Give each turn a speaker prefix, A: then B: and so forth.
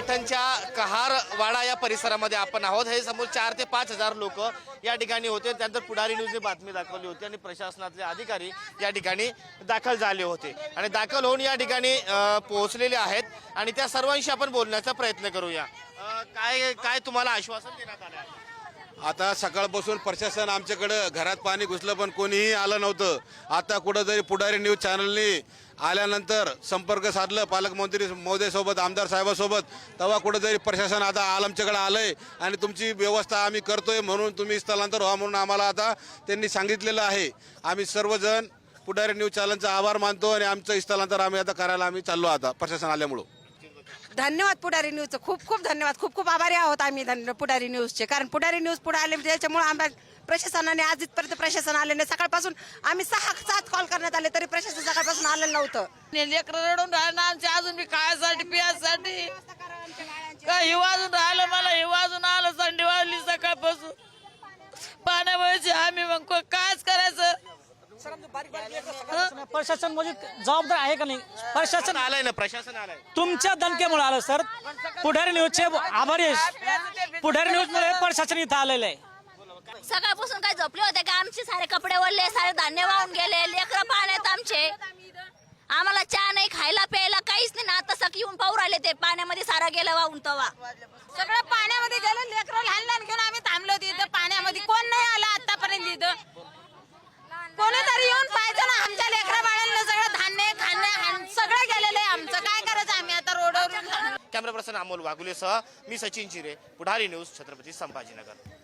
A: पैठणच्या कहारवाडा या परिसरामध्ये आपण आहोत। हे समोर 4 ते 5 हजार लोक या ठिकाणी होते। त्यानंतर पुढारी न्यूजने बातमी दाखवली होती आणि प्रशासनाचे अधिकारी या ठिकाणी दाखल झाले होते आणि दाखल होऊन या ठिकाणी पोहोचलेले आहेत आणि त्या सर्वांशी आपण बोलण्याचा प्रयत्न करूया। काय काय तुम्हाला आश्वासन देण्यात आलं आहे?
B: आता सकाळपासून प्रशासन आमच्याकडे घरात पाणी घुसलं पण कोणीही आलं नव्हतं। आता कुठंतरी पुढारी न्यूज चॅनलनी आल्यानंतर संपर्क साधलं पालकमंत्री महोदय सोबत, आमदार साहेबासोबत, तेव्हा कुठंतरी प्रशासन आता आमच्याकडे आलंय आणि तुमची व्यवस्था आम्ही करतोय म्हणून तुम्ही स्थलांतर व्हा म्हणून आम्हाला आता त्यांनी सांगितलेलं आहे। आम्ही सर्वजण पुढारी न्यूज चॅनलचा आभार मानतो आणि आमचं स्थलांतर आम्ही आता करायला आम्ही चाललो आता प्रशासन आल्यामुळं।
C: धन्यवाद पुढारी न्यूजचं, खूप खूप धन्यवाद, खूप खूप आभारी आहोत आम्ही पुढारी न्यूजचे। कारण पुढारी न्यूज पुढे आले त्याच्यामुळे आम्हाला प्रशासनाने आज इथपर्यंत प्रशासन आले नाही। सकाळपासून आम्ही 6-7 कॉल करण्यात आले तरी प्रशासन सकाळपासून आलेलं नव्हतं।
D: लेकरं रडून राहिलं आमचे अजून बी खायसाठी पियासाठी काय हिवाजून राहिलं, मला हिवाजून आलं, संडी वाजली सकाळपासून पाण्यामुळे आम्ही मग कायच करायचं।
E: प्रशासन म्हणजे जबाबदार आहे का नाही? प्रशासन
A: आलंय ना, प्रशासन आलंय
E: तुमच्या दणकेमुळे आलं सर। पुढारी न्यूजचे आभारी आहे। पुढारी न्यूजमुळे प्रशासन इथं आलेलं आहे।
F: सकाळपासून काय झोपले होते का? आमचे सारे कपडे ओढले, सारे धान्य वाहून गेले, लेकरं पाण्यात आमचे। आम्हाला चहा नाही, खायला प्यायला काहीच नाही ना। आता सकाळी येऊन पाहू राहिले ते पाण्यामध्ये सारा गेलं वाहून, तवा
C: सगळं पाण्यामध्ये गेलं, लेकरं लहान लहान घेऊन आम्ही थांबलो तिथं पाण्यामध्ये। कोण नाही आला आतापर्यंत इथं। कोणीतरी येऊन पाहिजे ना, आमच्या लेकरा बाळांना सगळं धान्य खाणं सगळं गेलेलं आहे आमचं। काय करायचं आम्ही आता रोडवर?
A: कॅमेरा पर्सन अमोल वाघुलेसह मी सचिन चिरे, पुढारी न्यूज, छत्रपती संभाजीनगर।